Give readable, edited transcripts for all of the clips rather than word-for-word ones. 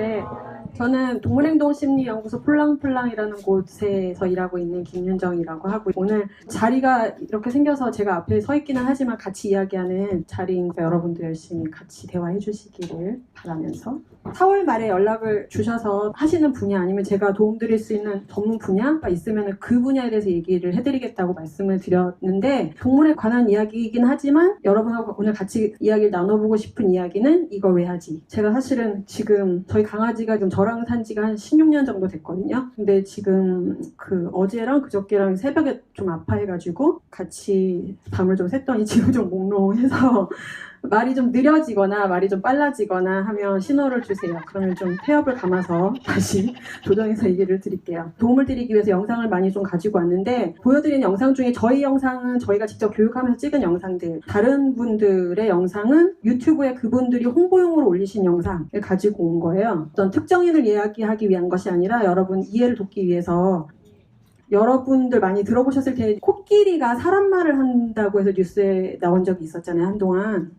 네, 저는 동물행동심리연구소 폴랑폴랑이라는 곳에서 일하고 있는 김윤정이라고 하고, 오늘 자리가 이렇게 생겨서 제가 앞에 서 있기는 하지만 같이 이야기하는 자리니까 여러분도 열심히 같이 대화해 주시기를 바라면서, 4월 말에 연락을 주셔서 하시는 분야 아니면 제가 도움드릴 수 있는 전문 분야가 있으면 그 분야에 대해서 얘기를 해드리겠다고 말씀을 드렸는데, 동물에 관한 이야기이긴 하지만 여러분하고 오늘 같이 이야기를 나눠보고 싶은 이야기는 이걸 왜 하지? 제가 사실은 지금 저희 강아지가 지금 저랑 산 지가 한 16년 정도 됐거든요. 근데 지금 어제랑 그저께랑 새벽에 좀 아파해가지고 같이 밤을 좀 샜더니 지금 좀 몽롱해서 말이 좀 느려지거나 말이 좀 빨라지거나 하면 신호를 주세요. 그러면 좀 태엽을 감아서 다시 조정해서 얘기를 드릴게요. 도움을 드리기 위해서 영상을 많이 좀 가지고 왔는데, 보여드리는 영상 중에 저희 영상은 저희가 직접 교육하면서 찍은 영상들, 다른 분들의 영상은 유튜브에 그분들이 홍보용으로 올리신 영상을 가지고 온 거예요. 어떤 특정인을 이야기하기 위한 것이 아니라 여러분 이해를 돕기 위해서. 여러분들 많이 들어보셨을 텐데, 코끼리가 사람 말을 한다고 해서 뉴스에 나온 적이 있었잖아요, 한동안.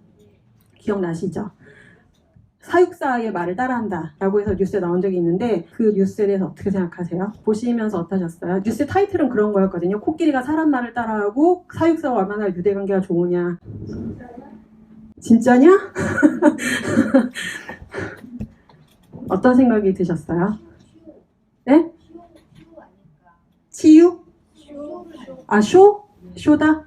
기억나시죠? 사육사의 말을 따라한다 라고 해서 뉴스에 나온 적이 있는데, 그 뉴스에 대해서 어떻게 생각하세요? 보시면서 어떠셨어요? 뉴스 타이틀은 그런 거였거든요. 코끼리가 사람 말을 따라하고 사육사와 얼마나 유대관계가 좋으냐. 진짜냐? 어떤 생각이 드셨어요? 네? 치유? 아, 쇼? 쇼다?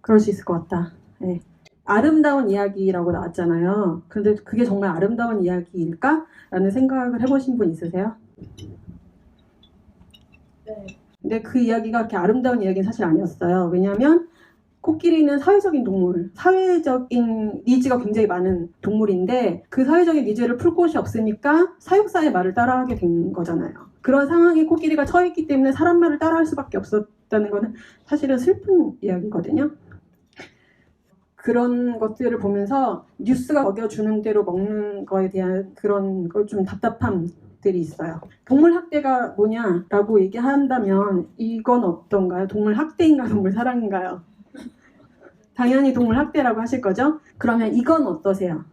그럴 수 있을 것 같다. 네. 아름다운 이야기라고 나왔잖아요. 그런데 그게 정말 아름다운 이야기일까? 라는 생각을 해보신 분 있으세요? 네. 근데 그 이야기가 그렇게 아름다운 이야기는 사실 아니었어요. 왜냐하면 코끼리는 사회적인 동물, 사회적인 니즈가 굉장히 많은 동물인데, 그 사회적인 니즈를 풀 곳이 없으니까 사육사의 말을 따라하게 된 거잖아요. 그런 상황에 코끼리가 처했기 때문에 사람 말을 따라할 수밖에 없었다는 거는 사실은 슬픈 이야기거든요. 그런 것들을 보면서 뉴스가 먹여주는 대로 먹는 거에 대한 그런 걸 좀 답답함들이 있어요. 동물 학대가 뭐냐라고 얘기한다면 이건 어떤가요? 동물 학대인가 동물 사랑인가요? 당연히 동물 학대라고 하실 거죠? 그러면 이건 어떠세요?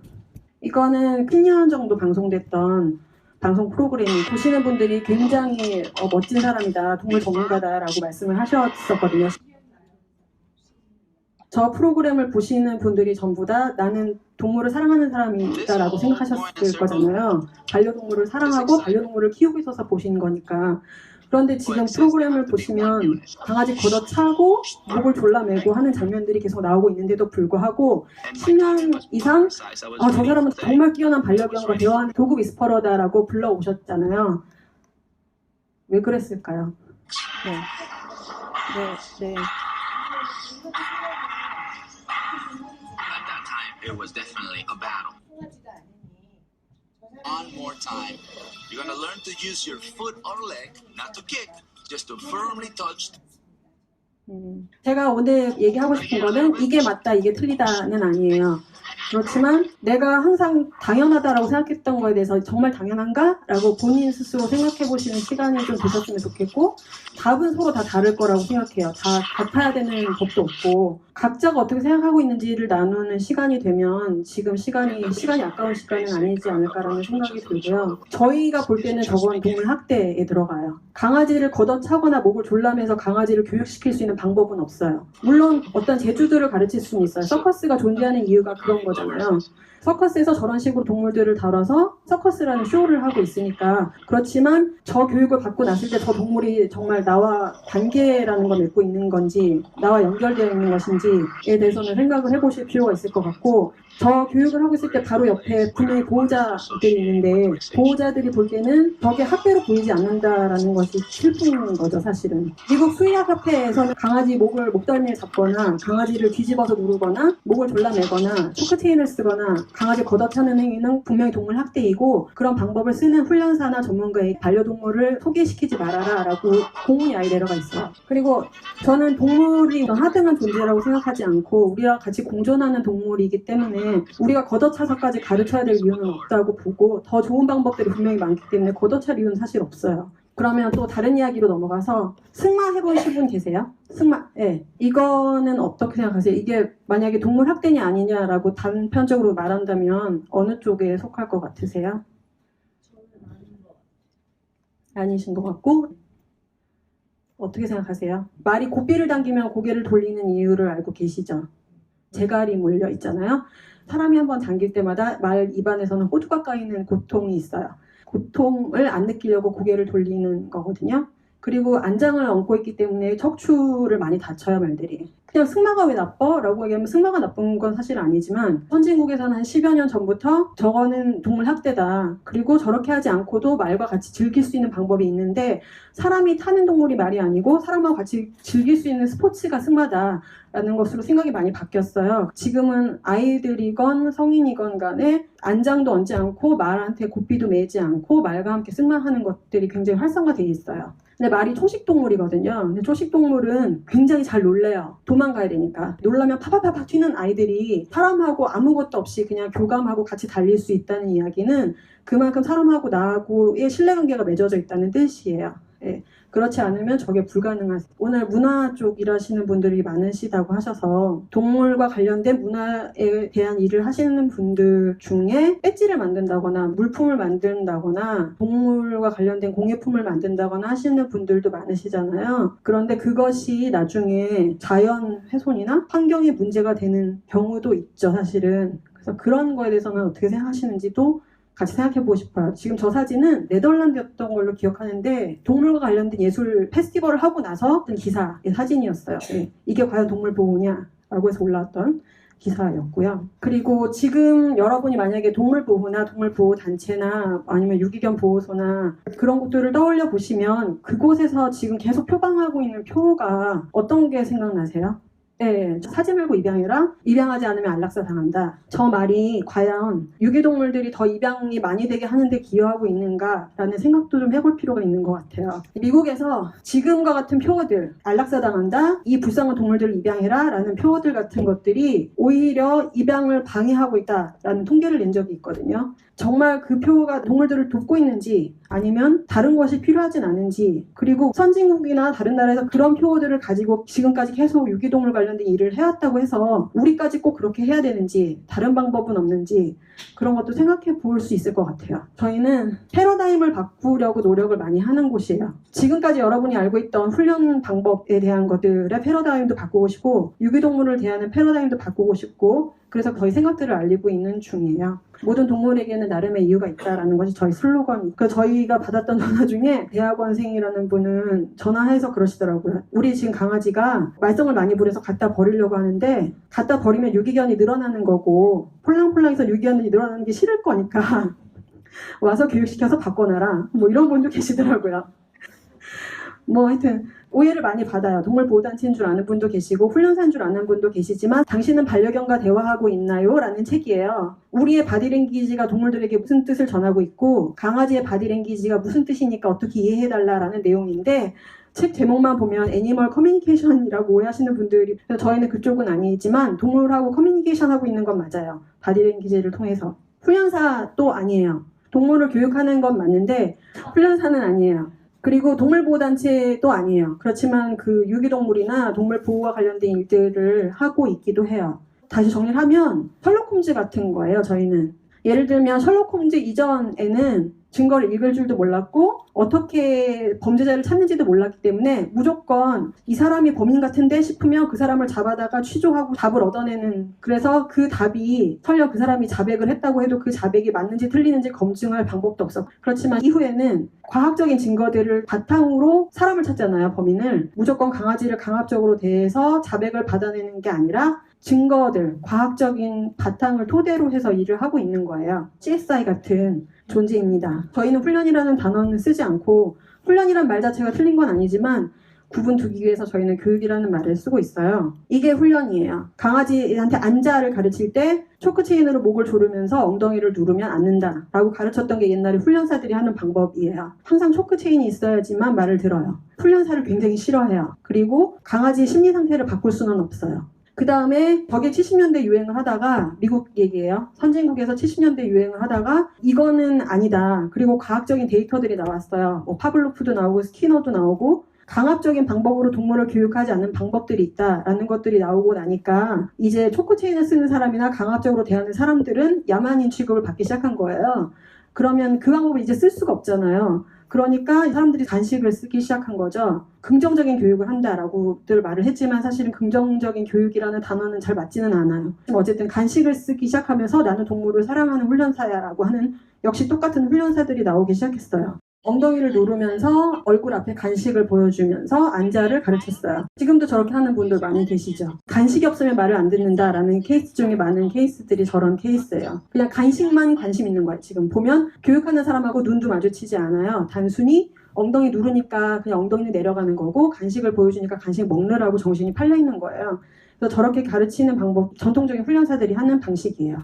이거는 10년 정도 방송됐던 방송 프로그램이, 보시는 분들이 굉장히 멋진 사람이다, 동물 전문가다라고 말씀을 하셨었거든요. 저 프로그램을 보시는 분들이 전부 다 나는 동물을 사랑하는 사람이다라고 생각하셨을 거잖아요. 반려동물을 사랑하고 반려동물을 키우고 있어서 보시는 거니까. 그런데 지금 프로그램을 보시면 강아지 걷어차고 목을 졸라매고 하는 장면들이 계속 나오고 있는데도 불구하고 10년 이상 저 사람은 정말 뛰어난 반려견과 대화하는 도구 위스퍼러다라고 불러오셨잖아요. 왜 그랬을까요? 네. It was definitely a battle. One more time. You're gonna learn to use your foot or leg, not to kick, just to firmly touch. 제가 오늘 얘기하고 싶은 거는 이게 맞다, 이게 틀리다는 아니에요. 그렇지만 내가 항상 당연하다라고 생각했던 거에 대해서 정말 당연한가? 라고 본인 스스로 생각해 보시는 시간이 좀 되셨으면 좋겠고, 답은 서로 다 다를 거라고 생각해요. 다 같아야 되는 법도 없고, 각자가 어떻게 생각하고 있는지를 나누는 시간이 되면 지금 시간이 아까운 시간은 아니지 않을까라는 생각이 들고요. 저희가 볼 때는 저건 동물 학대에 들어가요. 강아지를 걷어차거나 목을 졸라매서 강아지를 교육시킬 수 있는 방법은 없어요. 물론 어떤 재주들을 가르칠 수는 있어요. 서커스가 존재하는 이유가 그런 거잖아요. 서커스에서 저런 식으로 동물들을 다뤄서 서커스라는 쇼를 하고 있으니까. 그렇지만 저 교육을 받고 났을 때 저 동물이 정말 나와 관계라는 걸 맺고 있는 건지, 나와 연결되어 있는 것인지에 대해서는 생각을 해보실 필요가 있을 것 같고, 저 교육을 하고 있을 때 바로 옆에 분명히 보호자들이 있는데, 보호자들이 볼 때는 저게 학대로 보이지 않는다라는 것이 슬픈 거죠, 사실은. 미국 수의학협회에서는 강아지 목덜미를 잡거나 강아지를 뒤집어서 누르거나 목을 졸라매거나 초크체인을 쓰거나 강아지 걷어차는 행위는 분명히 동물 학대이고, 그런 방법을 쓰는 훈련사나 전문가에게 반려동물을 소개시키지 말아라 라고 공문이 아예 내려가 있어요. 그리고 저는 동물이 하등한 존재라고 생각하지 않고 우리와 같이 공존하는 동물이기 때문에 우리가 걷어차서까지 가르쳐야 될 이유는 없다고 보고, 더 좋은 방법들이 분명히 많기 때문에 걷어찰 이유는 사실 없어요. 그러면 또 다른 이야기로 넘어가서 승마 해보신 분 계세요? 승마, 예. 이거는 어떻게 생각하세요? 이게 만약에 동물 학대냐 아니냐라고 단편적으로 말한다면 어느 쪽에 속할 것 같으세요? 아니신 것 같고, 어떻게 생각하세요? 말이 고삐를 당기면 고개를 돌리는 이유를 알고 계시죠? 재갈이 몰려 있잖아요. 사람이 한번 당길 때마다 말 입안에서는 호두가 까이는 고통이 있어요. 고통을 안 느끼려고 고개를 돌리는 거거든요. 그리고 안장을 얹고 있기 때문에 척추를 많이 다쳐요, 말들이. 그냥 승마가 왜 나빠? 라고 얘기하면 승마가 나쁜 건 사실 아니지만 선진국에서는 한 10여 년 전부터 저거는 동물 학대다. 그리고 저렇게 하지 않고도 말과 같이 즐길 수 있는 방법이 있는데 사람이 타는 동물이 말이 아니고 사람하고 같이 즐길 수 있는 스포츠가 승마다. 라는 것으로 생각이 많이 바뀌었어요. 지금은 아이들이건 성인이건 간에 안장도 얹지 않고 말한테 고삐도 매지 않고 말과 함께 승마하는 것들이 굉장히 활성화되어 있어요. 근데 말이 초식동물이거든요. 근데 초식동물은 굉장히 잘 놀래요. 도망가야 되니까. 놀라면 파파파파 튀는 아이들이 사람하고 아무것도 없이 그냥 교감하고 같이 달릴 수 있다는 이야기는 그만큼 사람하고 나하고의 신뢰관계가 맺어져 있다는 뜻이에요. 예. 그렇지 않으면 저게 불가능하세요. 오늘 문화 쪽 일하시는 분들이 많으시다고 하셔서 동물과 관련된 문화에 대한 일을 하시는 분들 중에 배지를 만든다거나 물품을 만든다거나 동물과 관련된 공예품을 만든다거나 하시는 분들도 많으시잖아요. 그런데 그것이 나중에 자연 훼손이나 환경에 문제가 되는 경우도 있죠, 사실은. 그래서 그런 거에 대해서는 어떻게 생각하시는지도 같이 생각해보고 싶어요. 지금 저 사진은 네덜란드였던 걸로 기억하는데 동물과 관련된 예술 페스티벌을 하고 나서 기사의 사진이었어요. 네. 이게 과연 동물 보호냐? 라고 해서 올라왔던 기사였고요. 그리고 지금 여러분이 만약에 동물 보호나 동물 보호 단체나 아니면 유기견 보호소나 그런 곳들을 떠올려 보시면 그곳에서 지금 계속 표방하고 있는 표가 어떤 게 생각나세요? 네, 사지 말고 입양해라. 입양하지 않으면 안락사 당한다. 저 말이 과연 유기동물들이 더 입양이 많이 되게 하는데 기여하고 있는가라는 생각도 좀 해볼 필요가 있는 것 같아요. 미국에서 지금과 같은 표어들, 안락사 당한다, 이 불쌍한 동물들을 입양해라 라는 표어들 같은 것들이 오히려 입양을 방해하고 있다라는 통계를 낸 적이 있거든요. 정말 그 표가 동물들을 돕고 있는지 아니면 다른 것이 필요하진 않은지, 그리고 선진국이나 다른 나라에서 그런 표어들을 가지고 지금까지 계속 유기동물 관련된 일을 해왔다고 해서 우리까지 꼭 그렇게 해야 되는지 다른 방법은 없는지 그런 것도 생각해 볼 수 있을 것 같아요. 저희는 패러다임을 바꾸려고 노력을 많이 하는 곳이에요. 지금까지 여러분이 알고 있던 훈련 방법에 대한 것들의 패러다임도 바꾸고 싶고 유기동물을 대하는 패러다임도 바꾸고 싶고 그래서 저희 생각들을 알리고 있는 중이에요. 모든 동물에게는 나름의 이유가 있다라는 것이 저희 슬로건이고 저희가 받았던 전화 중에 대학원생이라는 분은 전화해서 그러시더라고요. 우리 지금 강아지가 말썽을 많이 부려서 갖다 버리려고 하는데 갖다 버리면 유기견이 늘어나는 거고 폴랑폴랑에서 유기견이 늘어나는 게 싫을 거니까 와서 교육시켜서 바꿔놔라. 뭐 이런 분도 계시더라고요. 뭐 하여튼 오해를 많이 받아요. 동물보호단체인 줄 아는 분도 계시고 훈련사인 줄 아는 분도 계시지만 당신은 반려견과 대화하고 있나요? 라는 책이에요. 우리의 바디랭귀지가 동물들에게 무슨 뜻을 전하고 있고 강아지의 바디랭귀지가 무슨 뜻이니까 어떻게 이해해달라라는 내용인데 책 제목만 보면 애니멀 커뮤니케이션이라고 오해하시는 분들이 저희는 그쪽은 아니지만 동물하고 커뮤니케이션하고 있는 건 맞아요. 바디랭귀지를 통해서. 훈련사도 아니에요. 동물을 교육하는 건 맞는데 훈련사는 아니에요. 그리고 동물보호단체도 아니에요. 그렇지만 그 유기동물이나 동물 보호와 관련된 일들을 하고 있기도 해요. 다시 정리를 하면 셜록 홈즈 같은 거예요, 저희는. 예를 들면 셜록 홈즈 이전에는 증거를 읽을 줄도 몰랐고 어떻게 범죄자를 찾는지도 몰랐기 때문에 무조건 이 사람이 범인 같은데 싶으면 그 사람을 잡아다가 취조하고 답을 얻어내는, 그래서 그 답이 설령 그 사람이 자백을 했다고 해도 그 자백이 맞는지 틀리는지 검증할 방법도 없어. 그렇지만 이후에는 과학적인 증거들을 바탕으로 사람을 찾잖아요, 범인을. 무조건 강아지를 강압적으로 대해서 자백을 받아내는 게 아니라 증거들, 과학적인 바탕을 토대로 해서 일을 하고 있는 거예요. CSI 같은 존재입니다. 저희는 훈련이라는 단어는 쓰지 않고 훈련이란 말 자체가 틀린 건 아니지만 구분 두기 위해서 저희는 교육이라는 말을 쓰고 있어요. 이게 훈련이에요. 강아지한테 앉아를 가르칠 때 초크체인으로 목을 조르면서 엉덩이를 누르면 앉는다 라고 가르쳤던 게 옛날에 훈련사들이 하는 방법이에요. 항상 초크체인이 있어야지만 말을 들어요. 훈련사를 굉장히 싫어해요. 그리고 강아지의 심리 상태를 바꿀 수는 없어요. 그 다음에 저게 70년대 유행을 하다가, 미국 얘기예요. 선진국에서 70년대 유행을 하다가 이거는 아니다. 그리고 과학적인 데이터들이 나왔어요. 뭐 파블로프도 나오고 스키너도 나오고 강압적인 방법으로 동물을 교육하지 않는 방법들이 있다라는 것들이 나오고 나니까 이제 초코체인을 쓰는 사람이나 강압적으로 대하는 사람들은 야만인 취급을 받기 시작한 거예요. 그러면 그 방법을 이제 쓸 수가 없잖아요. 그러니까 사람들이 간식을 쓰기 시작한 거죠. 긍정적인 교육을 한다라고들 말을 했지만 사실은 긍정적인 교육이라는 단어는 잘 맞지는 않아요. 어쨌든 간식을 쓰기 시작하면서 나는 동물을 사랑하는 훈련사야라고 하는 역시 똑같은 훈련사들이 나오기 시작했어요. 엉덩이를 누르면서 얼굴 앞에 간식을 보여주면서 안자를 가르쳤어요. 지금도 저렇게 하는 분들 많이 계시죠. 간식이 없으면 말을 안 듣는다라는 케이스 중에 많은 케이스들이 저런 케이스예요. 그냥 간식만 관심 있는 거예요. 지금 보면 교육하는 사람하고 눈도 마주치지 않아요. 단순히 엉덩이 누르니까 그냥 엉덩이는 내려가는 거고 간식을 보여주니까 간식 먹느라고 정신이 팔려 있는 거예요. 그래서 저렇게 가르치는 방법, 전통적인 훈련사들이 하는 방식이에요.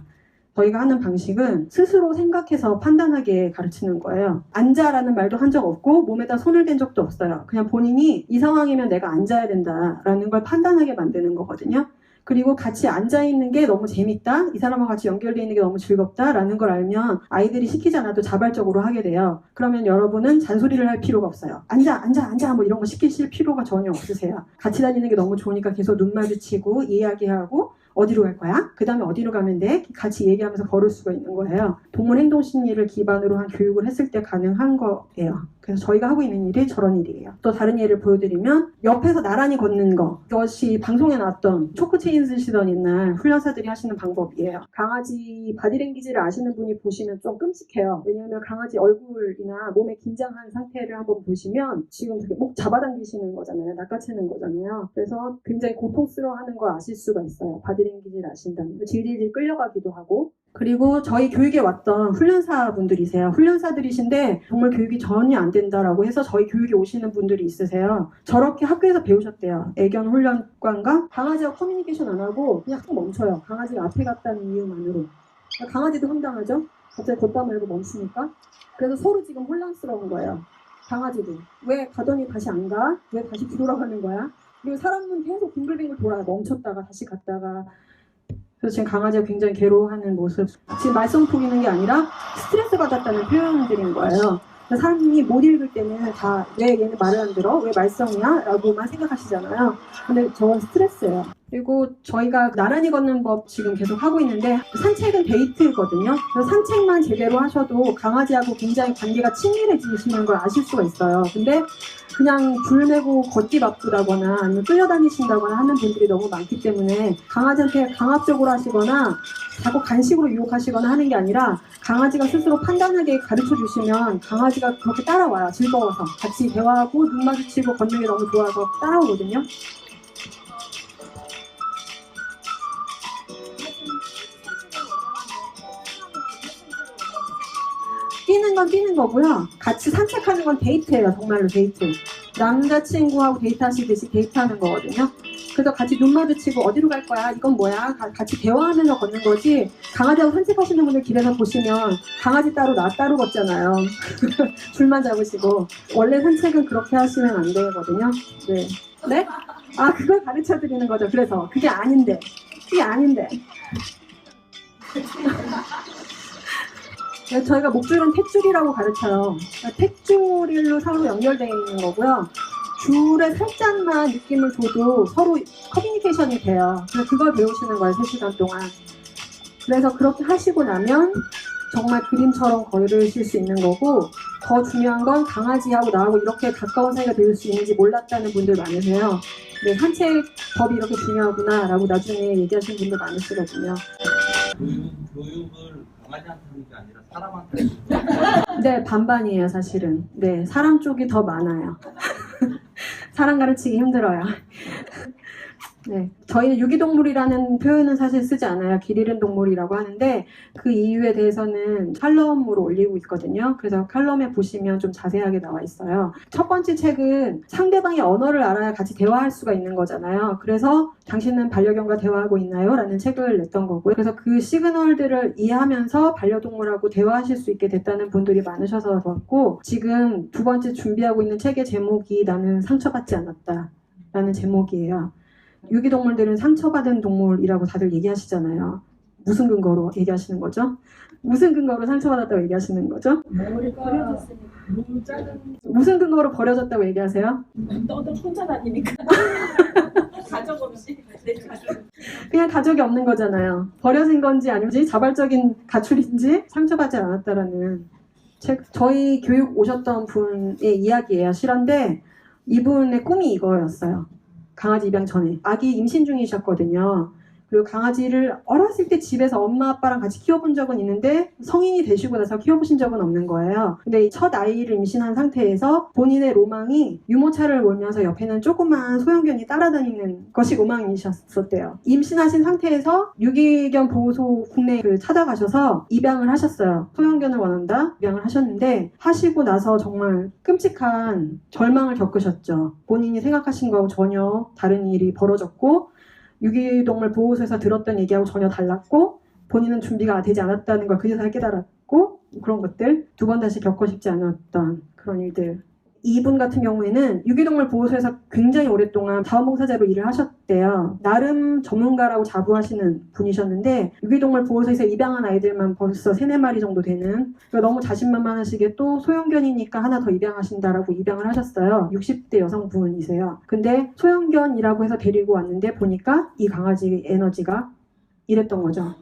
저희가 하는 방식은 스스로 생각해서 판단하게 가르치는 거예요. 앉아라는 말도 한 적 없고 몸에다 손을 댄 적도 없어요. 그냥 본인이 이 상황이면 내가 앉아야 된다라는 걸 판단하게 만드는 거거든요. 그리고 같이 앉아있는 게 너무 재밌다, 이 사람과 같이 연결되어 있는 게 너무 즐겁다라는 걸 알면 아이들이 시키지 않아도 자발적으로 하게 돼요. 그러면 여러분은 잔소리를 할 필요가 없어요. 앉아 뭐 이런 거 시키실 필요가 전혀 없으세요. 같이 다니는 게 너무 좋으니까 계속 눈 마주치고 이야기하고 어디로 갈 거야? 그 다음에 어디로 가면 돼? 같이 얘기하면서 걸을 수가 있는 거예요. 동물 행동 심리를 기반으로 한 교육을 했을 때 가능한 거예요. 그래서 저희가 하고 있는 일이 저런 일이에요. 또 다른 예를 보여드리면 옆에서 나란히 걷는 거, 이것이 방송에 나왔던 초코체인 쓰시던 옛날 훈련사들이 하시는 방법이에요. 강아지 바디랭귀지를 아시는 분이 보시면 좀 끔찍해요. 왜냐하면 강아지 얼굴이나 몸의 긴장한 상태를 한번 보시면 지금 되게 목 잡아당기시는 거잖아요. 낚아채는 거잖아요. 그래서 굉장히 고통스러워하는 걸 아실 수가 있어요. 바디랭귀지를 아신다면. 질질질 끌려가기도 하고. 그리고 저희 교육에 왔던 훈련사분들이세요. 훈련사들이신데 동물 교육이 전혀 안 된다라고 해서 저희 교육에 오시는 분들이 있으세요. 저렇게 학교에서 배우셨대요. 애견 훈련관과 강아지와 커뮤니케이션 안 하고 그냥 딱 멈춰요. 강아지가 앞에 갔다는 이유만으로. 강아지도 황당하죠? 갑자기 걷다 말고 멈추니까. 그래서 서로 지금 혼란스러운 거예요. 강아지도. 왜 가더니 다시 안 가? 왜 다시 뒤돌아가는 거야? 그리고 사람은 계속 빙글빙글 돌아요. 멈췄다가 다시 갔다가. 그래서 지금 강아지가 굉장히 괴로워하는 모습. 지금 말썽 부리는 게 아니라 스트레스 받았다는 표현들인 거예요. 사람이 못 읽을 때는 다 왜 얘는 말을 안 들어? 왜 말썽이야? 라고만 생각하시잖아요. 근데 저건 스트레스예요. 그리고 저희가 나란히 걷는 법 지금 계속 하고 있는데 산책은 데이트거든요. 그래서 산책만 제대로 하셔도 강아지하고 굉장히 관계가 친밀해지시는 걸 아실 수가 있어요. 근데 그냥 줄 메고 걷기 바쁘다거나 아니면 끌려다니신다거나 하는 분들이 너무 많기 때문에 강아지한테 강압적으로 하시거나 자꾸 간식으로 유혹하시거나 하는 게 아니라 강아지가 스스로 판단하게 가르쳐 주시면 강아지가 그렇게 따라와요. 즐거워서. 같이 대화하고 눈 마주치고 걷는 게 너무 좋아서 따라오거든요. 뛰는 건 뛰는 거고요. 같이 산책하는 건 데이트예요. 정말로 데이트. 남자친구하고 데이트하시듯이 데이트하는 거거든요. 그래서 같이 눈 마주치고 어디로 갈 거야? 이건 뭐야? 같이 대화하면서 걷는 거지. 강아지하고 산책하시는 분들 길에서 보시면 강아지 따로 나 따로 걷잖아요. 줄만 잡으시고. 원래 산책은 그렇게 하시면 안 되거든요. 네. 네? 아, 그걸 가르쳐 드리는 거죠. 그래서 그게 아닌데. 저희가 목줄은 탯줄이라고 가르쳐요. 탯줄로 서로 연결되어 있는 거고요. 줄에 살짝만 느낌을 줘도 서로 커뮤니케이션이 돼요. 그래서 그걸 배우시는 거예요, 3시간 동안. 그래서 그렇게 하시고 나면 정말 그림처럼 걸으실 수 있는 거고, 더 중요한 건 강아지하고 나하고 이렇게 가까운 사이가 될 수 있는지 몰랐다는 분들 많으세요. 네, 산책법이 이렇게 중요하구나 라고 나중에 얘기하시는 분들 많으시거든요. 교육을 강아지한테 하는 게 아니라 사람한테 하는 거예요? 네, 반반이에요, 사실은. 네, 사람 쪽이 더 많아요. 사람 가르치기 힘들어요. 네, 저희는 유기동물이라는 표현은 사실 쓰지 않아요. 길 잃은 동물이라고 하는데 그 이유에 대해서는 칼럼으로 올리고 있거든요. 그래서 칼럼에 보시면 좀 자세하게 나와 있어요. 첫 번째 책은 상대방의 언어를 알아야 같이 대화할 수가 있는 거잖아요. 그래서 당신은 반려견과 대화하고 있나요? 라는 책을 냈던 거고요. 그래서 그 시그널들을 이해하면서 반려동물하고 대화하실 수 있게 됐다는 분들이 많으셔서 그렇고, 지금 두 번째 준비하고 있는 책의 제목이 나는 상처받지 않았다 라는 제목이에요. 유기동물들은 상처받은 동물이라고 다들 얘기하시잖아요. 무슨 근거로 얘기하시는 거죠? 무슨 근거로 상처받았다고 얘기하시는 거죠? 머리가 너무 작은 무슨 근거로 버려졌다고 얘기하세요? 너도 혼자 다니니까 가족 없이 내 가족 그냥 가족이 없는 거잖아요. 버려진 건지 아닌지 자발적인 가출인지 상처받지 않았다라는 저희 교육 오셨던 분의 이야기예요. 실화인데 이분의 꿈이 이거였어요. 강아지 입양 전에 아기 임신 중이셨거든요. 그리고 강아지를 어렸을 때 집에서 엄마 아빠랑 같이 키워본 적은 있는데 성인이 되시고 나서 키워보신 적은 없는 거예요. 근데 첫 아이를 임신한 상태에서 본인의 로망이 유모차를 몰면서 옆에는 조그만 소형견이 따라다니는 것이 로망이셨었대요. 임신하신 상태에서 유기견 보호소 국내에 찾아가셔서 입양을 하셨어요. 소형견을 원한다 입양을 하셨는데 하시고 나서 정말 끔찍한 절망을 겪으셨죠. 본인이 생각하신 거하고 전혀 다른 일이 벌어졌고 유기동물 보호소에서 들었던 얘기하고 전혀 달랐고 본인은 준비가 되지 않았다는 걸 그제서야 깨달았고 그런 것들 두 번 다시 겪고 싶지 않았던 그런 일들. 이분 같은 경우에는 유기동물 보호소에서 굉장히 오랫동안 자원봉사자로 일을 하셨대요. 나름 전문가라고 자부하시는 분이셨는데 유기동물 보호소에서 입양한 아이들만 벌써 3-4마리 정도 되는 그러니까 너무 자신만만하시게 또 소형견이니까 하나 더 입양하신다라고 입양을 하셨어요. 60대 여성분이세요. 근데 소형견이라고 해서 데리고 왔는데 보니까 이 강아지 에너지가 이랬던 거죠.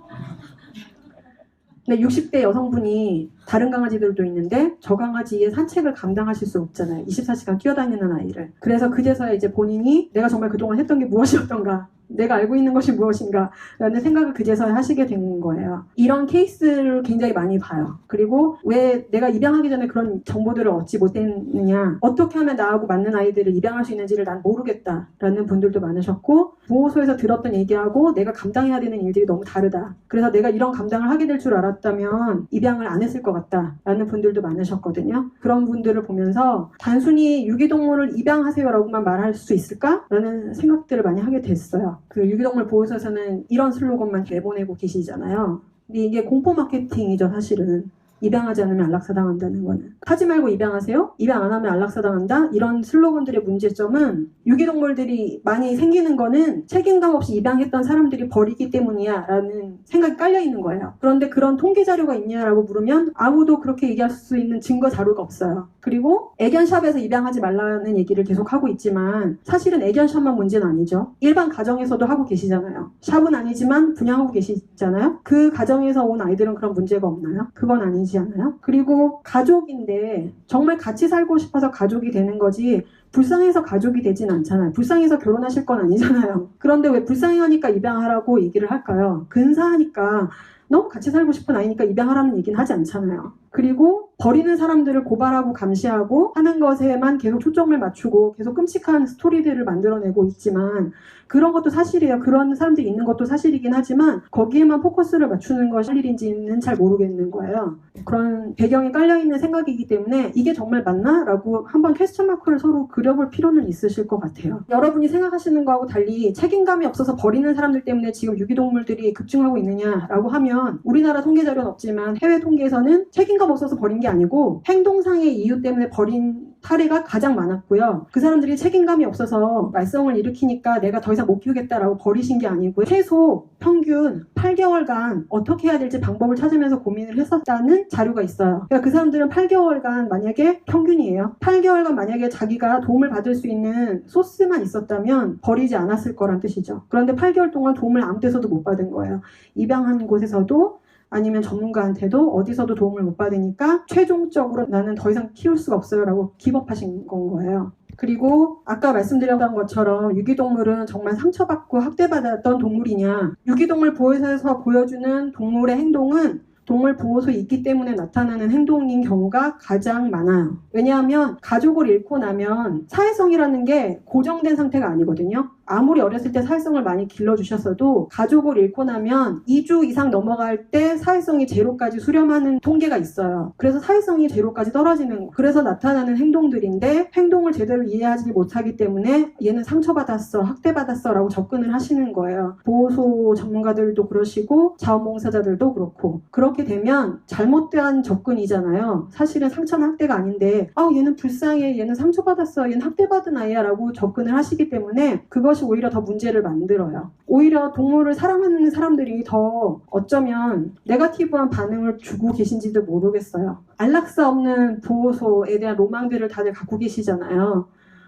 근데 60대 여성분이 다른 강아지들도 있는데 저 강아지의 산책을 감당하실 수 없잖아요. 24시간 뛰어다니는 아이를. 그래서 그제서야 이제 본인이 내가 정말 그동안 했던 게 무엇이었던가 내가 알고 있는 것이 무엇인가 라는 생각을 그제서야 하시게 된 거예요. 이런 케이스를 굉장히 많이 봐요. 그리고 왜 내가 입양하기 전에 그런 정보들을 얻지 못했느냐 어떻게 하면 나하고 맞는 아이들을 입양할 수 있는지를 난 모르겠다라는 분들도 많으셨고 보호소에서 들었던 얘기하고 내가 감당해야 되는 일들이 너무 다르다. 그래서 내가 이런 감당을 하게 될 줄 알았다면 입양을 안 했을 것 같다라는 분들도 많으셨거든요. 그런 분들을 보면서 단순히 유기동물을 입양하세요라고만 말할 수 있을까라는 생각들을 많이 하게 됐어요. 그 유기동물 보호소에서는 이런 슬로건만 내보내고 계시잖아요. 근데 이게 공포 마케팅이죠, 사실은. 입양하지 않으면 안락사당한다는 거는. 하지 말고 입양하세요? 입양 안 하면 안락사당한다? 이런 슬로건들의 문제점은 유기동물들이 많이 생기는 거는 책임감 없이 입양했던 사람들이 버리기 때문이야 라는 생각이 깔려 있는 거예요. 그런데 그런 통계 자료가 있냐라고 물으면 아무도 그렇게 얘기할 수 있는 증거 자료가 없어요. 그리고 애견샵에서 입양하지 말라는 얘기를 계속 하고 있지만 사실은 애견샵만 문제는 아니죠. 일반 가정에서도 하고 계시잖아요. 샵은 아니지만 분양하고 계시잖아요. 그 가정에서 온 아이들은 그런 문제가 없나요? 그건 아니지 않아요? 그리고 가족인데 정말 같이 살고 싶어서 가족이 되는 거지 불쌍해서 가족이 되진 않잖아요. 불쌍해서 결혼하실 건 아니잖아요. 그런데 왜 불쌍하니까 입양하라고 얘기를 할까요? 근사하니까 너무 같이 살고 싶은 아이니까 입양하라는 얘기는 하지 않잖아요. 그리고 버리는 사람들을 고발하고 감시하고 하는 것에만 계속 초점을 맞추고 계속 끔찍한 스토리들을 만들어내고 있지만 그런 것도 사실이에요. 그런 사람들이 있는 것도 사실이긴 하지만 거기에만 포커스를 맞추는 것이 할 일인지는 잘 모르겠는 거예요. 그런 배경에 깔려있는 생각이기 때문에 이게 정말 맞나? 라고 한번 퀘스천 마크를 서로 그려볼 필요는 있으실 것 같아요. 여러분이 생각하시는 거하고 달리 책임감이 없어서 버리는 사람들 때문에 지금 유기동물들이 급증하고 있느냐라고 하면 우리나라 통계 자료는 없지만 해외 통계에서는 책임감 없어서 버린 게 아니고 행동상의 이유 때문에 버린 사례가 가장 많았고요. 그 사람들이 책임감이 없어서 말썽을 일으키니까 내가 더 이상 못 키우겠다라고 버리신 게 아니고 최소 평균 8개월간 어떻게 해야 될지 방법을 찾으면서 고민을 했었다는 자료가 있어요. 그러니까 그 사람들은 8개월간 만약에 평균이에요. 8개월간 만약에 자기가 도움을 받을 수 있는 소스만 있었다면 버리지 않았을 거란 뜻이죠. 그런데 8개월 동안 도움을 아무 데서도 못 받은 거예요. 입양한 곳에서도 아니면 전문가한테도 어디서도 도움을 못 받으니까 최종적으로 나는 더 이상 키울 수가 없어요 라고 기법하신 건 거예요. 그리고 아까 말씀드렸던 것처럼 유기동물은 정말 상처받고 학대받았던 동물이냐, 유기동물 보호소에서 보여주는 동물의 행동은 동물 보호소에 있기 때문에 나타나는 행동인 경우가 가장 많아요. 왜냐하면 가족을 잃고 나면 사회성이라는 게 고정된 상태가 아니거든요. 아무리 어렸을 때 사회성을 많이 길러주셨어도 가족을 잃고 나면 2주 이상 넘어갈 때 사회성이 제로까지 수렴하는 통계가 있어요. 그래서 사회성이 제로까지 떨어지는 거. 그래서 나타나는 행동들인데 행동을 제대로 이해하지 못하기 때문에 얘는 상처받았어, 학대받았어 라고 접근을 하시는 거예요. 보호소 전문가들도 그러시고 자원봉사자들도 그렇고 그렇게 되면 잘못된 접근이잖아요. 사실은 상처는 학대가 아닌데 얘는 불쌍해, 얘는 상처받았어, 얘는 학대받은 아이야 라고 접근을 하시기 때문에 그것이 그것이 오히려 더 문제를 만들어요. 오히려 동물을 사랑하는 사람들이 더 어쩌면 네거티브한 반응을 주고 계신지도 모르겠어요. 안락사 없는 보호소에 대한 로망들을 다들 갖고 계시잖아요.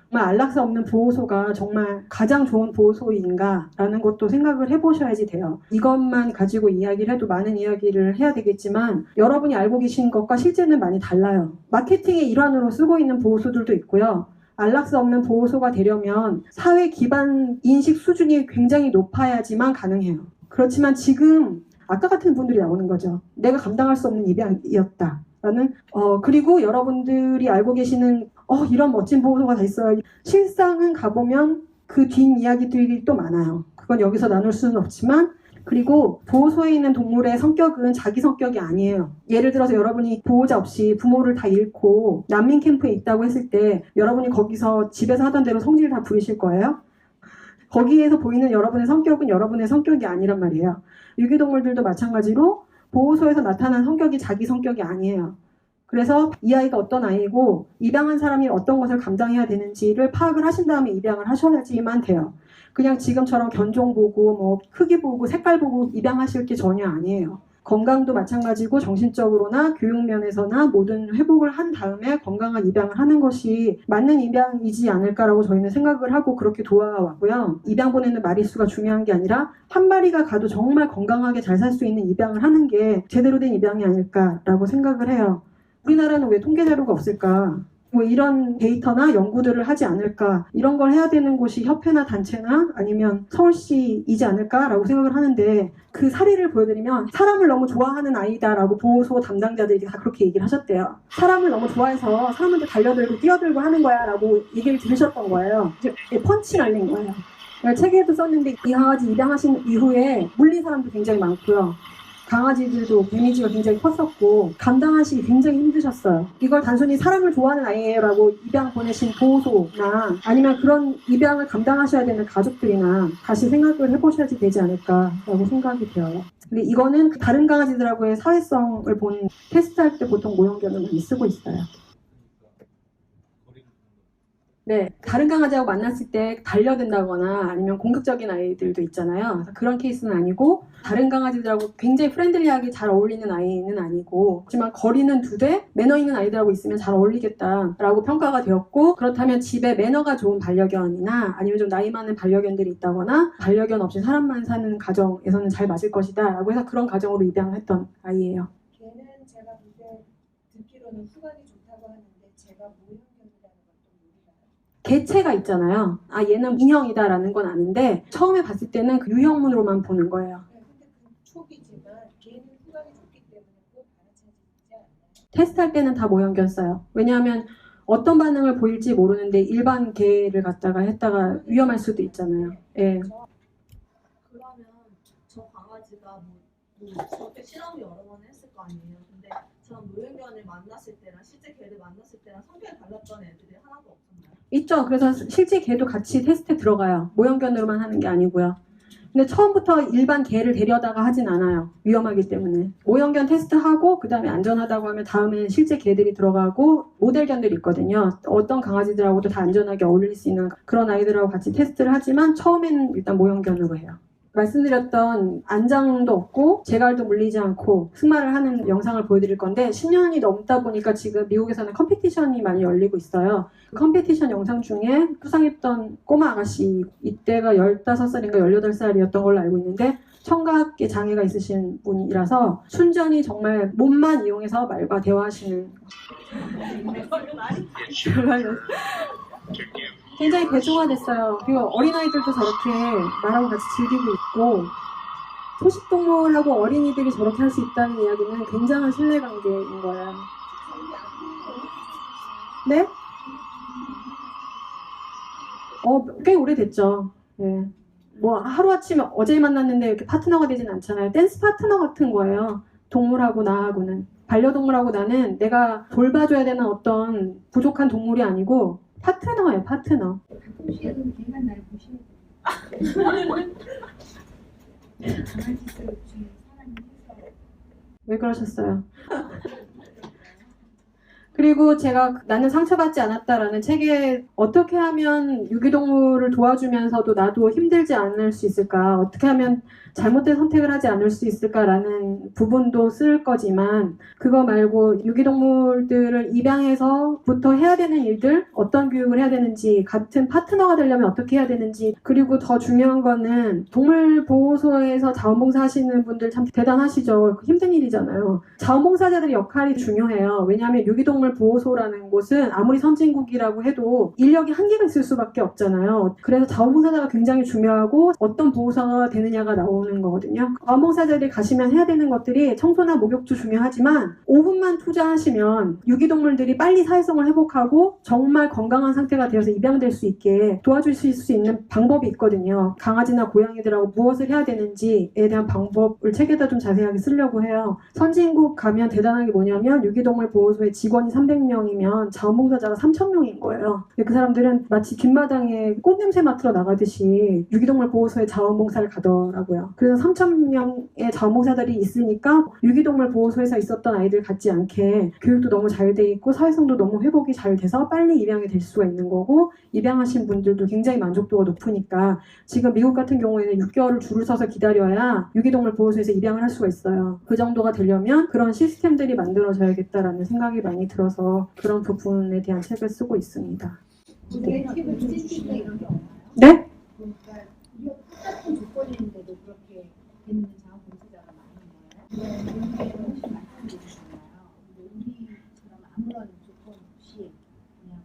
정말 안락사 없는 보호소가 정말 가장 좋은 보호소인가라는 것도 생각을 해보셔야지 돼요. 이것만 가지고 이야기를 해도 많은 이야기를 해야 되겠지만 여러분이 알고 계신 것과 실제는 많이 달라요. 마케팅의 일환으로 쓰고 있는 보호소들도 있고요. 안락사 없는 보호소가 되려면 사회 기반 인식 수준이 굉장히 높아야지만 가능해요. 그렇지만 지금 아까 같은 분들이 나오는 거죠. 내가 감당할 수 없는 입양이었다. 라는 그리고 여러분들이 알고 계시는 이런 멋진 보호소가 다 있어요. 실상은 가보면 그 뒷이야기들이 또 많아요. 그건 여기서 나눌 수는 없지만 그리고 보호소에 있는 동물의 성격은 자기 성격이 아니에요. 예를 들어서 여러분이 보호자 없이 부모를 다 잃고 난민 캠프에 있다고 했을 때 여러분이 거기서 집에서 하던 대로 성질 다 부리실 거예요? 거기에서 보이는 여러분의 성격은 여러분의 성격이 아니란 말이에요. 유기동물들도 마찬가지로 보호소에서 나타난 성격이 자기 성격이 아니에요. 그래서 이 아이가 어떤 아이고 입양한 사람이 어떤 것을 감당해야 되는지를 파악을 하신 다음에 입양을 하셔야지만 돼요. 그냥 지금처럼 견종 보고 뭐 크기 보고 색깔 보고 입양하실 게 전혀 아니에요. 건강도 마찬가지고 정신적으로나 교육면에서나 모든 회복을 한 다음에 건강한 입양을 하는 것이 맞는 입양이지 않을까라고 저희는 생각을 하고 그렇게 도와왔고요. 입양 보내는 마리수가 중요한 게 아니라 한 마리가 가도 정말 건강하게 잘 살 수 있는 입양을 하는 게 제대로 된 입양이 아닐까라고 생각을 해요. 우리나라는 왜 통계 자료가 없을까? 뭐 이런 데이터나 연구들을 하지 않을까? 이런 걸 해야 되는 곳이 협회나 단체나 아니면 서울시이지 않을까라고 생각을 하는데 그 사례를 보여드리면 사람을 너무 좋아하는 아이다라고 보호소 담당자들이 다 그렇게 얘기를 하셨대요. 사람을 너무 좋아해서 사람한테 달려들고 뛰어들고 하는 거야 라고 얘기를 들으셨던 거예요. 펀치 날린 거예요. 책에도 썼는데 이 강아지 입양하신 이후에 물린 사람도 굉장히 많고요. 강아지들도 데미지가 굉장히 컸었고 감당하시기 굉장히 힘드셨어요. 이걸 단순히 사람을 좋아하는 아이라고 입양 보내신 보호소나 아니면 그런 입양을 감당하셔야 되는 가족들이나 다시 생각을 해보셔야지 되지 않을까라고 생각이 들어요. 근데 이거는 다른 강아지들하고의 사회성을 본 테스트할 때 보통 모형견을 많이 쓰고 있어요. 네, 다른 강아지하고 만났을 때 달려든다거나 아니면 공격적인 아이들도 있잖아요. 그런 케이스는 아니고 다른 강아지들하고 굉장히 프렌들리하게 잘 어울리는 아이는 아니고 하지만 거리는 두되 매너 있는 아이들하고 있으면 잘 어울리겠다라고 평가가 되었고 그렇다면 집에 매너가 좋은 반려견이나 아니면 좀 나이 많은 반려견들이 있다거나 반려견 없이 사람만 사는 가정에서는 잘 맞을 것이다 라고 해서 그런 가정으로 입양을 했던 아이예요. 걔는 제가 그때 듣기로는 후각이 좋다고 하는데 제가 모형견이라는 것도 모르나요? 개체가 있잖아요. 아 얘는 인형이다라는 건 아는데 처음에 봤을 때는 그 유형문으로만 보는 거예요. 네, 근데 그 초기지만 걔는 후각이 좋기 때문에 꼭 알아차리지 않나요? 테스트할 때는 다 모형견 써요. 왜냐하면 어떤 반응을 보일지 모르는데 일반 개를 갖다가 했다가 위험할 수도 있잖아요. 예. 그러면 저 강아지가 저렇게 실험을 여러 번 했을 거 아니에요. 근데 저는 모형견을 만났을 때랑 실제 개를 만났을 때랑 성격이 달랐던 애들이 하나도 없었나요? 있죠. 그래서 실제 개도 같이 테스트에 들어가요. 모형견으로만 하는 게 아니고요. 근데 처음부터 일반 개를 데려다가 하진 않아요. 위험하기 때문에. 모형견 테스트하고 그 다음에 안전하다고 하면 다음에 실제 개들이 들어가고 모델견들이 있거든요. 어떤 강아지들하고도 다 안전하게 어울릴 수 있는 그런 아이들하고 같이 테스트를 하지만 처음에는 일단 모형견으로 해요. 말씀드렸던 안장도 없고 재갈도 물리지 않고 승마를 하는 영상을 보여드릴 건데 10년이 넘다 보니까 지금 미국에서는 컴피티션이 많이 열리고 있어요. 그 컴피티션 영상 중에 수상했던 꼬마 아가씨 이때가 15살인가 18살이었던 걸로 알고 있는데 청각의 장애가 있으신 분이라서 순전히 정말 몸만 이용해서 말과 대화하시는 굉장히 대중화됐어요. 그리고 어린아이들도 저렇게 말하고 같이 즐기고 있고 초식동물하고 어린이들이 저렇게 할 수 있다는 이야기는 굉장한 신뢰관계인 거예요. 네? 꽤 오래됐죠. 네. 뭐 하루아침에 어제 만났는데 이렇게 파트너가 되진 않잖아요. 댄스 파트너 같은 거예요. 동물하고 나하고는. 반려동물하고 나는 내가 돌봐줘야 되는 어떤 부족한 동물이 아니고 파트너예요, 파트너. 가끔씩은 걔가 날 무시해. 강아지들 중에 사람이 해서 왜 그러셨어요? 그리고 제가 나는 상처받지 않았다라는 책에 어떻게 하면 유기동물을 도와주면서도 나도 힘들지 않을 수 있을까? 어떻게 하면 잘못된 선택을 하지 않을 수 있을까라는 부분도 쓸 거지만 그거 말고 유기동물들을 입양해서부터 해야 되는 일들, 어떤 교육을 해야 되는지, 같은 파트너가 되려면 어떻게 해야 되는지, 그리고 더 중요한 거는 동물보호소에서 자원봉사 하시는 분들 참 대단하시죠. 힘든 일이잖아요. 자원봉사자들의 역할이 중요해요. 왜냐하면 유기동물 보호소라는 곳은 아무리 선진국이라고 해도 인력이 한계가 있을 수밖에 없잖아요. 그래서 자원봉사자가 굉장히 중요하고 어떤 보호사가 되느냐가 나오는 거거든요. 자원봉사자들이 가시면 해야 되는 것들이 청소나 목욕도 중요하지만 5분만 투자하시면 유기동물들이 빨리 사회성을 회복하고 정말 건강한 상태가 되어서 입양될 수 있게 도와주실 수 있는 방법이 있거든요. 강아지나 고양이들하고 무엇을 해야 되는지에 대한 방법을 책에다 좀 자세하게 쓰려고 해요. 선진국 가면 대단한 게 뭐냐면 유기동물 보호소에 직원이 300명이면 자원봉사자가 3,000명인 거예요. 그 사람들은 마치 뒷마당에 꽃냄새 맡으러 나가듯이 유기동물 보호소에 자원봉사를 가더라고요. 그래서 3,000명의 자원봉사들이 있으니까 유기동물 보호소에서 있었던 아이들 같지 않게 교육도 너무 잘 돼 있고 사회성도 너무 회복이 잘 돼서 빨리 입양이 될 수가 있는 거고 입양하신 분들도 굉장히 만족도가 높으니까 지금 미국 같은 경우에는 6개월을 줄을 서서 기다려야 유기동물 보호소에서 입양을 할 수가 있어요. 그 정도가 되려면 그런 시스템들이 만들어져야겠다라는 생각이 많이 들어서 그런 부분에 대한 책을 쓰고 있습니다. 우리의 팁을 찐찐도 이런 게 없나요? 네? 그러니까 이게 똑같은 조건인데도 그렇게 되는 자원봉사자가 많은 거예요. 이런 게 훨씬 말씀드리잖아요. 근데 우리처럼 아무런 조건 없이 그냥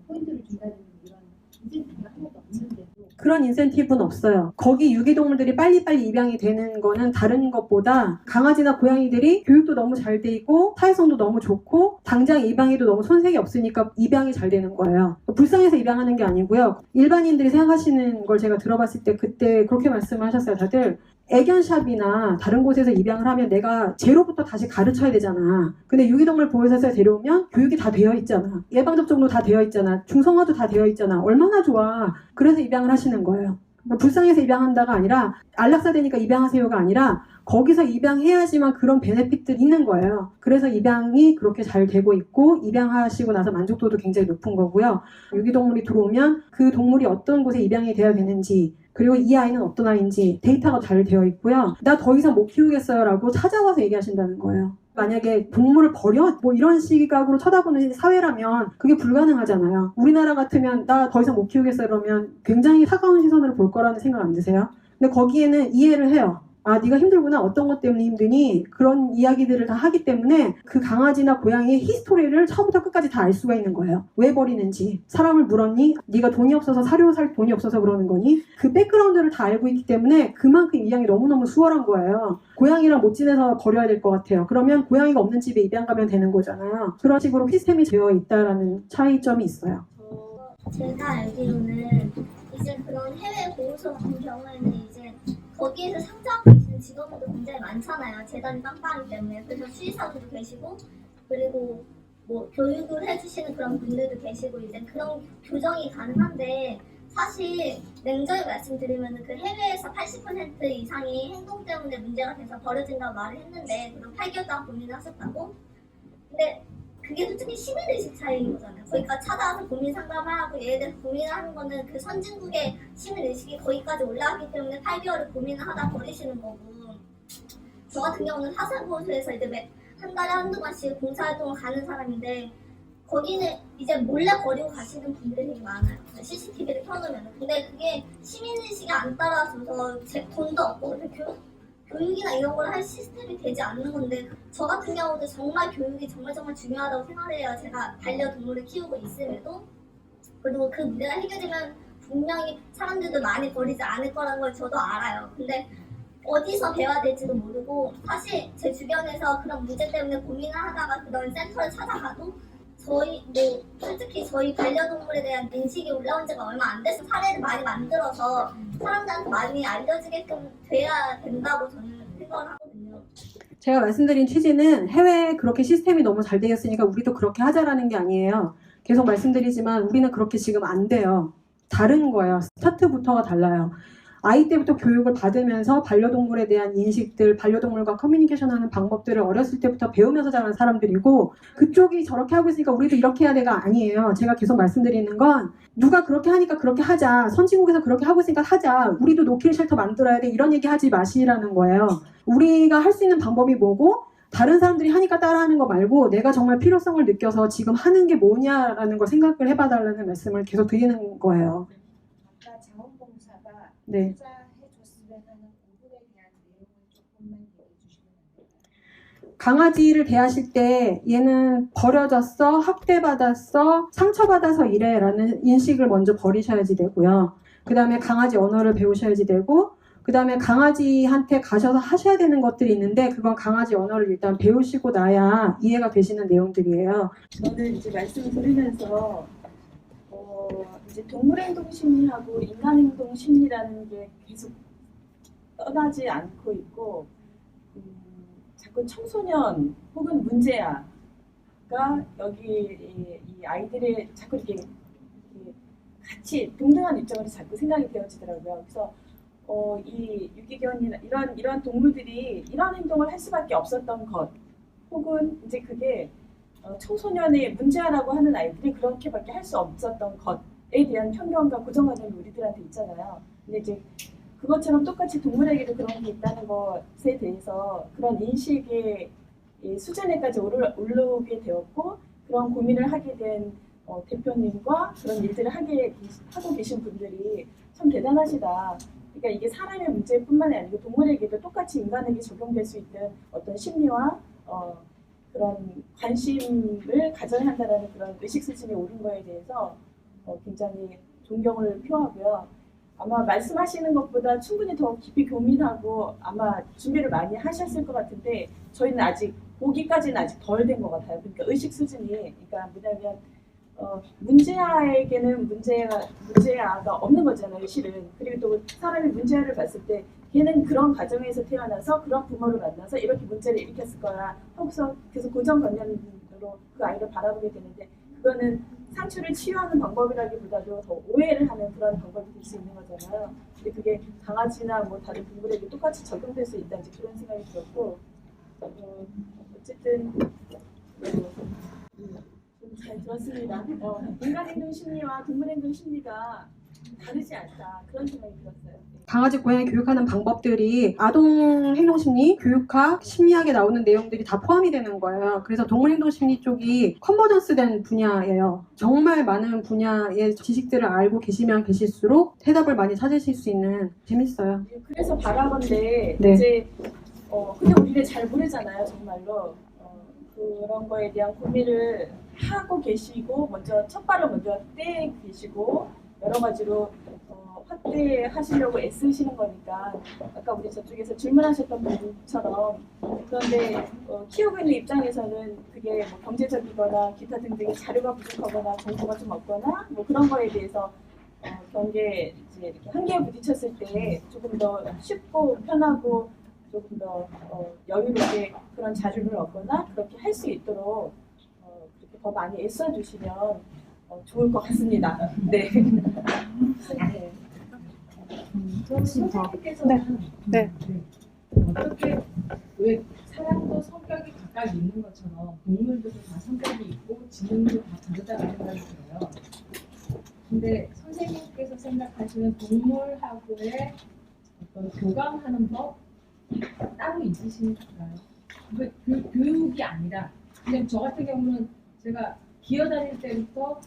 포인트를 준다는 이런 인센티브가 하나도 없는데도 그런 인센티브는 없어요. 거기 유기동물들이 빨리빨리 입양이 되는 거는 다른 것보다 강아지나 고양이들이 교육도 너무 잘 돼 있고 사회성도 너무 좋고 당장 입양에도 너무 손색이 없으니까 입양이 잘 되는 거예요. 불쌍해서 입양하는 게 아니고요. 일반인들이 생각하시는 걸 제가 들어봤을 때 그때 그렇게 말씀하셨어요. 다들 애견샵이나 다른 곳에서 입양을 하면 내가 제로부터 다시 가르쳐야 되잖아. 근데 유기동물 보호소에서 데려오면 교육이 다 되어 있잖아. 예방접종도 다 되어 있잖아. 중성화도 다 되어 있잖아. 얼마나 좋아. 그래서 입양을 하시는 거예요. 불쌍해서 입양한다가 아니라 안락사되니까 입양하세요가 아니라 거기서 입양해야지만 그런 베네핏들이 있는 거예요. 그래서 입양이 그렇게 잘 되고 있고 입양하시고 나서 만족도도 굉장히 높은 거고요. 유기동물이 들어오면 그 동물이 어떤 곳에 입양이 돼야 되는지 그리고 이 아이는 어떤 아이인지 데이터가 잘 되어 있고요. 나 더 이상 못 키우겠어요 라고 찾아와서 얘기하신다는 거예요. 만약에 동물을 버려? 뭐 이런 시각으로 쳐다보는 사회라면 그게 불가능하잖아요. 우리나라 같으면 나 더 이상 못 키우겠어요 그러면 굉장히 차가운 시선으로 볼 거라는 생각 안 드세요? 근데 거기에는 이해를 해요. 아, 네가 힘들구나. 어떤 것 때문에 힘드니? 그런 이야기들을 다 하기 때문에 그 강아지나 고양이의 히스토리를 처음부터 끝까지 다 알 수가 있는 거예요. 왜 버리는지. 사람을 물었니? 네가 돈이 없어서 사료 살 돈이 없어서 그러는 거니? 그 백그라운드를 다 알고 있기 때문에 그만큼 입양이 너무너무 수월한 거예요. 고양이랑 못 지내서 버려야 될 것 같아요. 그러면 고양이가 없는 집에 입양 가면 되는 거잖아요. 그런 식으로 시스템이 되어 있다라는 차이점이 있어요. 제가 알기로는 이제 그런 해외 보호소 같은 경우에는 이제 거기에서 상주하고 계시는 직원들도 굉장히 많잖아요. 재단이 빵빵하기 때문에. 그래서 수의사들도 계시고 그리고 뭐 교육을 해주시는 그런 분들도 계시고 이제 그런 교정이 가능한데 사실 냉정히 말씀드리면 그 해외에서 80% 이상이 행동 때문에 문제가 돼서 버려진다고 말을 했는데 그럼 8개월 동안 고민을 하셨다고? 근데 그게 솔직히 시민의식 차이인 거잖아요. 거기까지 찾아와서 고민 상담하고 얘에 대해서 고민을 하는 거는 그 선진국의 시민의식이 거기까지 올라왔기 때문에 8개월을 고민을 하다 버리시는 거고 저 같은 경우는 사설보호소에서 이제 한 달에 한두 번씩 봉사활동을 가는 사람인데 거기는 이제 몰래 버리고 가시는 분들이 많아요. CCTV를 켜놓으면. 근데 그게 시민의식이 안 따라줘서 제 돈도 없고 교육이나 이런 걸 할 시스템이 되지 않는 건데 저 같은 경우도 정말 교육이 정말 중요하다고 생각해요. 제가 반려동물을 키우고 있음에도 그리고 그 문제가 해결되면 분명히 사람들도 많이 버리지 않을 거라는 걸 저도 알아요. 근데 어디서 배워야 될지도 모르고 사실 제 주변에서 그런 문제 때문에 고민을 하다가 그런 센터를 찾아가도 솔직히 저희 반려동물에 대한 인식이 올라온 지가 얼마 안 돼서 사례를 많이 만들어서 사람들한테 많이 알려지게끔 돼야 된다고 저는 생각을 하거든요. 제가 말씀드린 취지는 해외에 그렇게 시스템이 너무 잘 되었으니까 우리도 그렇게 하자라는 게 아니에요. 계속 말씀드리지만 우리는 그렇게 지금 안 돼요. 다른 거예요. 스타트부터가 달라요. 아이 때부터 교육을 받으면서 반려동물에 대한 인식들, 반려동물과 커뮤니케이션하는 방법들을 어렸을 때부터 배우면서 자란 사람들이고 그쪽이 저렇게 하고 있으니까 우리도 이렇게 해야 돼가 아니에요. 제가 계속 말씀드리는 건 누가 그렇게 하니까 그렇게 하자. 선진국에서 그렇게 하고 있으니까 하자. 우리도 노킬 쉘터 만들어야 돼. 이런 얘기 하지 마시라는 거예요. 우리가 할 수 있는 방법이 뭐고 다른 사람들이 하니까 따라하는 거 말고 내가 정말 필요성을 느껴서 지금 하는 게 뭐냐라는 걸 생각을 해봐달라는 말씀을 계속 드리는 거예요. 아까 자원봉사가 네. 투자해줬으면 하는 부분에 대한 내용을 조금만 얘기해 주시면 안 될까요? 강아지를 대하실 때 얘는 버려졌어, 학대받았어, 상처받아서 이래 라는 인식을 먼저 버리셔야지 되고요. 그 다음에 강아지 언어를 배우셔야지 되고 그 다음에 강아지한테 가셔서 하셔야 되는 것들이 있는데 그건 강아지 언어를 일단 배우시고 나야 이해가 되시는 내용들이에요. 저는 이제 말씀을 드리면서 이제 동물행동 심리하고 인간행동 심리라는 게 계속 떠나지 않고 있고 자꾸 청소년 혹은 문제아가 여기 이 아이들의 자꾸 이렇게 같이 동등한 입장으로 자꾸 생각이 되어지더라고요. 그래서 이 유기견이나 이런 동물들이 이런 행동을 할 수밖에 없었던 것, 혹은 이제 그게 청소년의 문제아라고 하는 아이들이 그렇게밖에 할 수 없었던 것에 대한 편견과 고정관념이 우리들한테 있잖아요. 근데 이제 그것처럼 똑같이 동물에게도 그런 게 있다는 것에 대해서 그런 인식의 수준에까지 오르게 되었고 그런 고민을 하게 된 대표님과 그런 일들을 하고 계신 분들이 참 대단하시다. 그러니까 이게 사람의 문제뿐만이 아니고 동물에게도 똑같이 인간에게 적용될 수 있는 어떤 심리와 그런 관심을 가져야 한다는 그런 의식 수준에 오른 거에 대해서 굉장히 존경을 표하고요. 아마 말씀하시는 것보다 충분히 더 깊이 고민하고 아마 준비를 많이 하셨을 것 같은데 저희는 아직 보기까지는 아직 덜 된 것 같아요. 그러니까 의식 수준이 그러니까 뭐냐면 문제아에게는 문제아가 없는 거잖아요, 실은. 그리고 또 사람이 문제아를 봤을 때 걔는 그런 가정에서 태어나서 그런 부모를 만나서 이렇게 문제를 일으켰을 거야 하고서 계속 고정관념으로 그 아이를 바라보게 되는데 그거는 상처를 치유하는 방법이라기보다도 더 오해를 하는 그런 방법이 될 수 있는 거잖아요. 근데 그게 강아지나 뭐 다른 동물에게 똑같이 적용될 수 있다든지 그런 생각이 들었고 어쨌든 잘 들었습니다. 인간행동 심리와 동물행동 심리가 다르지 않다. 그런 생각이 들었어요. 강아지, 고양이 교육하는 방법들이 아동 행동심리, 교육학, 심리학에 나오는 내용들이 다 포함이 되는 거예요. 그래서 동물행동심리 쪽이 컨버전스된 분야예요. 정말 많은 분야의 지식들을 알고 계시면 계실수록 해답을 많이 찾으실 수 있는 재밌어요. 그래서 바라건대 네. 이제 근데 우리를 잘 모르잖아요, 정말로. 그런 거에 대한 고민을 하고 계시고 먼저 첫 발을 먼저 떼 계시고 여러 가지로 확대하시려고 애쓰시는 거니까 아까 우리 저쪽에서 질문하셨던 분처럼 그런데 키우고 있는 입장에서는 그게 뭐 경제적이거나 기타 등등의 자료가 부족하거나 정보가 좀 없거나 뭐 그런 거에 대해서 경계 이제 이렇게 한계에 부딪혔을 때 조금 더 쉽고 편하고 조금 더 여유롭게 그런 자료를 얻거나 그렇게 할 수 있도록 그렇게 더 많이 애써주시면 좋을 것 같습니다. 네. 네. 그럼 선생님께서는 네. 어떻게 왜 사람도 성격이 각각 있는 것처럼 동물들도 다 성격이 있고 지능도 다 다르다는 생각이 들어요. 근데 선생님께서 생각하시는 동물하고의 어떤 교감하는 법 따로 있으신가요? 그 교육이 아니라 그냥 저 같은 경우는 제가 기어다닐 때부터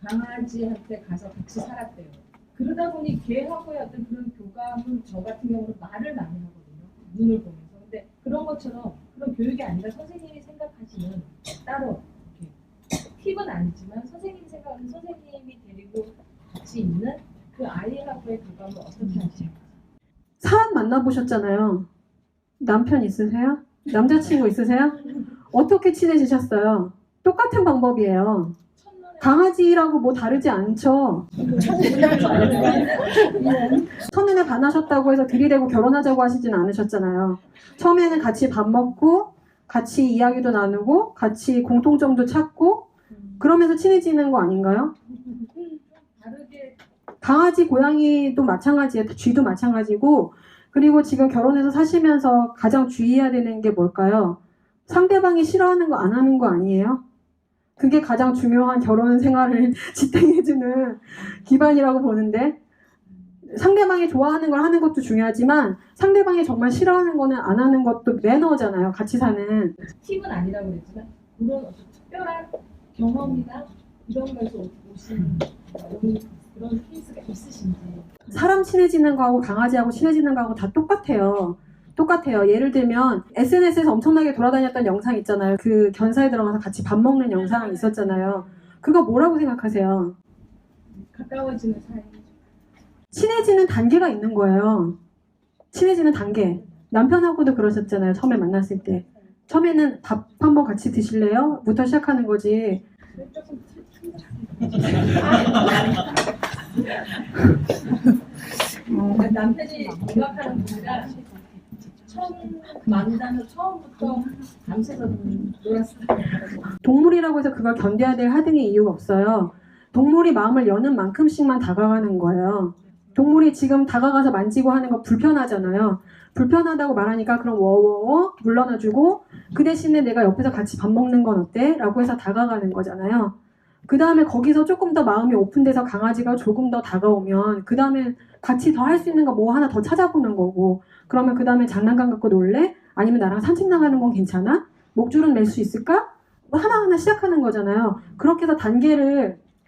강아지한테 가서 같이 살았대요. 그러다 보니 걔하고의 어떤 그런 교감은 저 같은 경우는 말을 많이 하거든요. 눈을 보면서. 근데 그런 것처럼 그런 교육이 아니라 선생님이 생각하시는 따로 이렇게 팁은 아니지만 선생님이 생각하는 선생님이 데리고 같이 있는 그 아이하고의 교감을 어떻게 하시나요? 사람 만나보셨잖아요. 남편 있으세요? 남자친구 있으세요? 어떻게 친해지셨어요? 똑같은 방법이에요. 강아지라고 뭐 다르지 않죠. 첫눈에 반하셨다고 해서 들이대고 결혼하자고 하시진 않으셨잖아요. 처음에는 같이 밥 먹고 같이 이야기도 나누고 같이 공통점도 찾고 그러면서 친해지는 거 아닌가요? 다르게 강아지, 고양이도 마찬가지예요. 쥐도 마찬가지고 그리고 지금 결혼해서 사시면서 가장 주의해야 되는 게 뭘까요? 상대방이 싫어하는 거 안 하는 거 아니에요? 그게 가장 중요한 결혼 생활을 지탱해주는 기반이라고 보는데 상대방이 좋아하는 걸 하는 것도 중요하지만 상대방이 정말 싫어하는 거는 안 하는 것도 매너잖아요. 같이 사는. 팁은 아니라고 그랬지만 그런 어떤 특별한 경험이나 이런 거에서 오신 그런 케이스가 있으신지. 사람 친해지는 거하고 강아지하고 친해지는 거하고 다 똑같아요. 똑같아요. 예를 들면 SNS에서 엄청나게 돌아다녔던 영상 있잖아요. 그 견사에 들어가서 같이 밥 먹는 영상 있었잖아요. 그거 뭐라고 생각하세요? 가까워지는 사이. 친해지는 단계가 있는 거예요. 친해지는 단계. 남편하고도 그러셨잖아요. 처음에 만났을 때. 처음에는 밥 한번 같이 드실래요? 부터 시작하는 거지. 남편이 생각하는 분이라 처음 만나서 처음부터 밤새서 놀았어요. 동물이라고 해서 그걸 견뎌야 될 하등의 이유가 없어요. 동물이 마음을 여는 만큼씩만 다가가는 거예요. 동물이 지금 다가가서 만지고 하는 거 불편하잖아요. 불편하다고 말하니까 그럼 워워워 물러나주고 그 대신에 내가 옆에서 같이 밥 먹는 건 어때? 라고 해서 다가가는 거잖아요. 그 다음에 거기서 조금 더 마음이 오픈돼서 강아지가 조금 더 다가오면 그 다음에 같이 더 할 수 있는 거 뭐 하나 더 찾아보는 거고 그러면 그 다음에 장난감 갖고 놀래? 아니면 나랑 산책 나가는 건 괜찮아? 목줄은 맬 수 있을까? 뭐 하나하나 시작하는 거잖아요. 그렇게 해서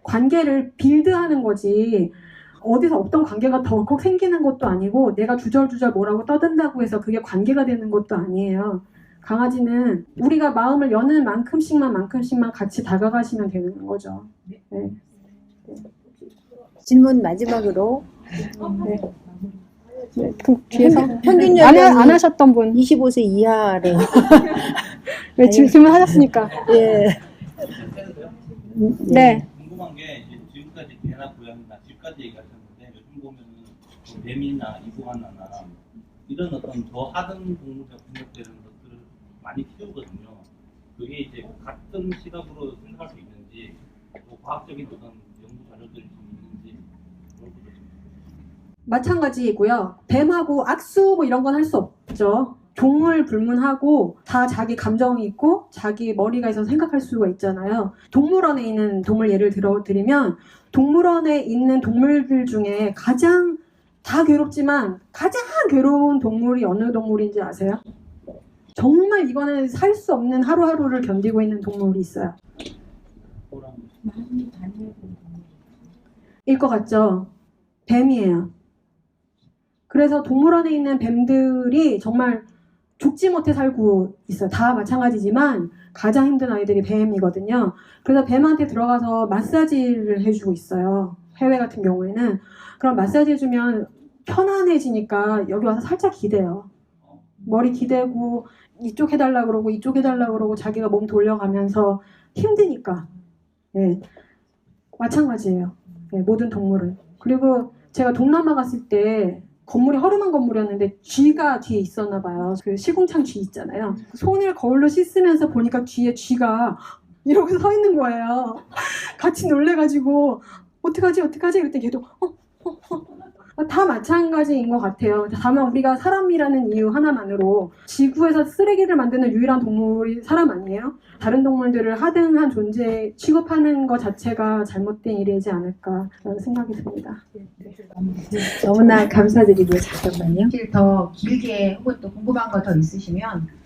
관계를 빌드하는 거지 어디서 없던 관계가 덜컥 생기는 것도 아니고 내가 주절주절 뭐라고 떠든다고 해서 그게 관계가 되는 것도 아니에요. 강아지는 우리가 마음을 여는 만큼씩만 같이 다가가시면 되는 거죠. 네. 질문 마지막으로 네. 네. 뒤에서 평균 안 연령이 하셨던 분 25세 이하래. 네, 질문하셨으니까. 예. 네. 궁금한 게 이제 지금까지 개나 고양이나 집까지 얘기하셨는데 요즘 보면은 뭐 뱀이나 이구아나나 이런 어떤 더 하등 동물과 분석되는 것들을 많이 키우거든요. 그게 이제 같은 시각으로 생각할 수 있는지 뭐 과학적인 어떤 연구 자료들이 좀 있는지 그런 것도 좀. 마찬가지이고요. 뱀하고 악수 뭐 이런 건 할 수 없죠. 동물 불문하고 다 자기 감정이 있고 자기 머리가 있어서 생각할 수가 있잖아요. 동물원에 있는 동물 예를 들어드리면 동물원에 있는 동물들 중에 가장 다 괴롭지만 가장 괴로운 동물이 어느 동물인지 아세요? 정말 이거는 살 수 없는 하루하루를 견디고 있는 동물이 있어요. 일 것 같죠? 뱀이에요. 그래서 동물원에 있는 뱀들이 정말 죽지 못해 살고 있어요. 다 마찬가지지만 가장 힘든 아이들이 뱀이거든요. 그래서 뱀한테 들어가서 마사지를 해주고 있어요. 해외 같은 경우에는. 그럼 마사지 해주면 편안해지니까 여기 와서 살짝 기대요. 머리 기대고 이쪽 해달라 그러고 이쪽 해달라 그러고 자기가 몸 돌려가면서 힘드니까. 네. 마찬가지예요. 네, 모든 동물은. 그리고 제가 동남아 갔을 때 건물이 허름한 건물이었는데 쥐가 뒤에 있었나 봐요. 그 시궁창 쥐 있잖아요. 손을 거울로 씻으면서 보니까 뒤에 쥐가 이러고 서 있는 거예요. 같이 놀래가지고 어떡하지 이랬더니 걔도 다 마찬가지인 것 같아요. 다만 우리가 사람이라는 이유 하나만으로 지구에서 쓰레기를 만드는 유일한 동물이 사람 아니에요? 다른 동물들을 하등한 존재 취급하는 것 자체가 잘못된 일이지 않을까라는 생각이 듭니다. 너무나 감사드리고요. 잠깐만요. 더 길게 혹은 또 궁금한 거 더 있으시면